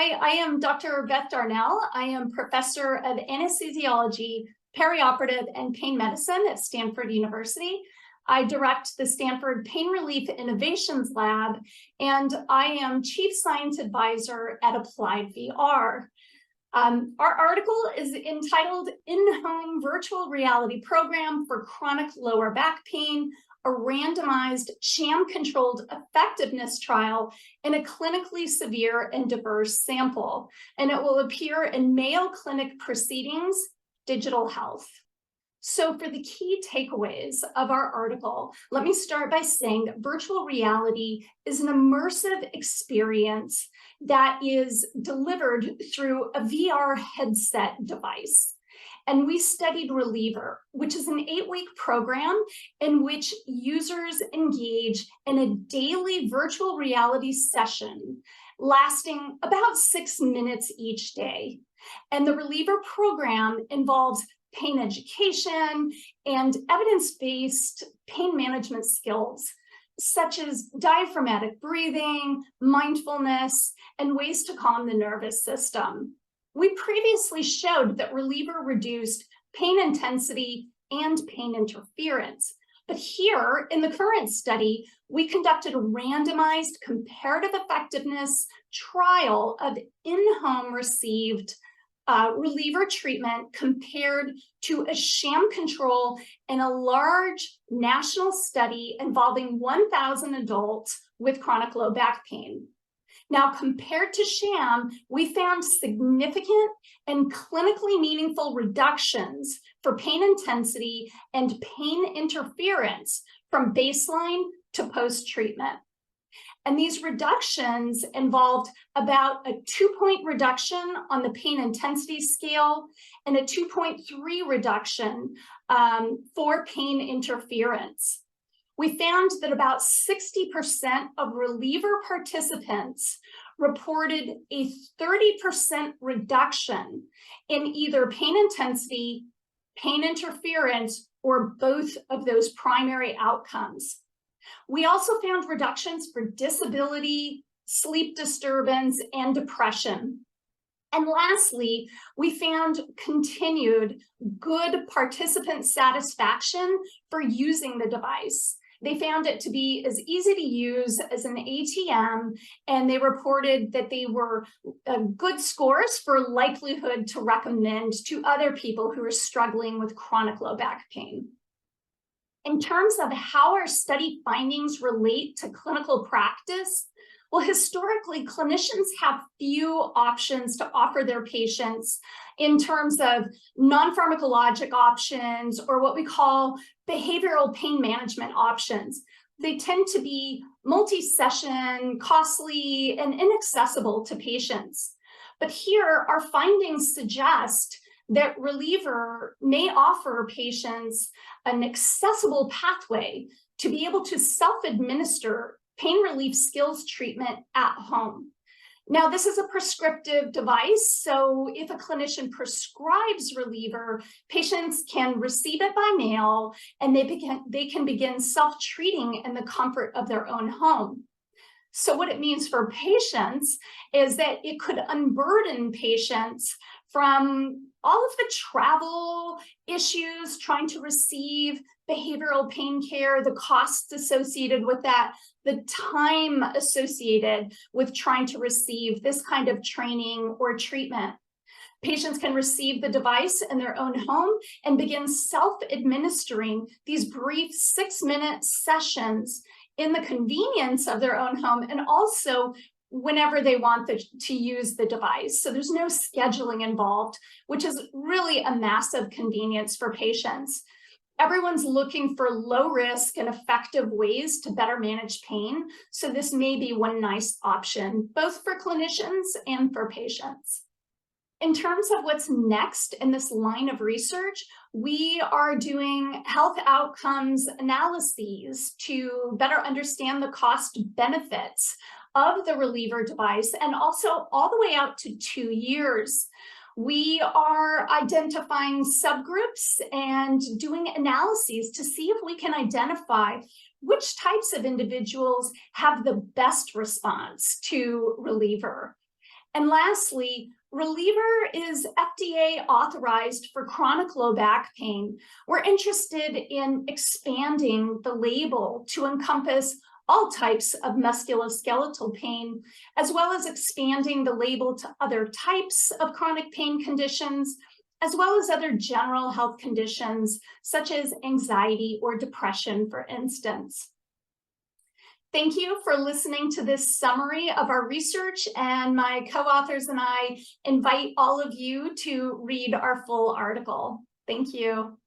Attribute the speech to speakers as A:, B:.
A: Hi, I am Dr. Beth Darnell. I am professor of anesthesiology, perioperative, and pain medicine at Stanford University. I direct the Stanford Pain Relief Innovations Lab, and I am chief science advisor at Applied VR. Our article is entitled In-Home Virtual Reality Program for Chronic Lower Back Pain, a randomized sham-controlled effectiveness trial in a clinically severe and diverse sample. And it will appear in Mayo Clinic Proceedings, Digital Health. So for the key takeaways of our article, let me start by saying that virtual reality is an immersive experience that is delivered through a VR headset device. And we studied Reliever, which is an 8-week program in which users engage in a daily virtual reality session lasting about 6 minutes each day. And the Reliever program involves pain education and evidence-based pain management skills, such as diaphragmatic breathing, mindfulness, and ways to calm the nervous system. We previously showed that Reliever reduced pain intensity and pain interference. But here, in the current study, we conducted a randomized comparative effectiveness trial of in-home received Reliever treatment compared to a sham control in a large national study involving 1,000 adults with chronic low back pain. Now, compared to sham, we found significant and clinically meaningful reductions for pain intensity and pain interference from baseline to post-treatment. And these reductions involved about a 2-point reduction on the pain intensity scale and a 2.3 reduction for pain interference. We found that about 60% of Reliever participants reported a 30% reduction in either pain intensity, pain interference, or both of those primary outcomes. We also found reductions for disability, sleep disturbance, and depression. And lastly, we found continued good participant satisfaction for using the device. They found it to be as easy to use as an ATM, and they reported that they were good scores for likelihood to recommend to other people who are struggling with chronic low back pain. In terms of how our study findings relate to clinical practice, well, historically, clinicians have few options to offer their patients in terms of non-pharmacologic options or what we call behavioral pain management options. They tend to be multi-session, costly, and inaccessible to patients. But here, our findings suggest that Reliever may offer patients an accessible pathway to be able to self-administer pain relief skills treatment at home. Now, this is a prescriptive device, so if a clinician prescribes Reliever, patients can receive it by mail and they can begin self-treating in the comfort of their own home. So what it means for patients is that it could unburden patients from all of the travel issues, trying to receive behavioral pain care, the costs associated with that, the time associated with trying to receive this kind of training or treatment. Patients can receive the device in their own home and begin self-administering these brief 6-minute sessions in the convenience of their own home, and also whenever they want to use the device. So there's no scheduling involved, which is really a massive convenience for patients. Everyone's looking for low risk and effective ways to better manage pain. So this may be one nice option, both for clinicians and for patients. In terms of what's next in this line of research, we are doing health outcomes analyses to better understand the cost benefits of the Reliever device, and also all the way out to 2 years. We are identifying subgroups and doing analyses to see if we can identify which types of individuals have the best response to Reliever. And lastly, Reliever is FDA authorized for chronic low back pain. We're interested in expanding the label to encompass all types of musculoskeletal pain, as well as expanding the label to other types of chronic pain conditions, as well as other general health conditions, such as anxiety or depression, for instance. Thank you for listening to this summary of our research, and my co-authors and I invite all of you to read our full article. Thank you.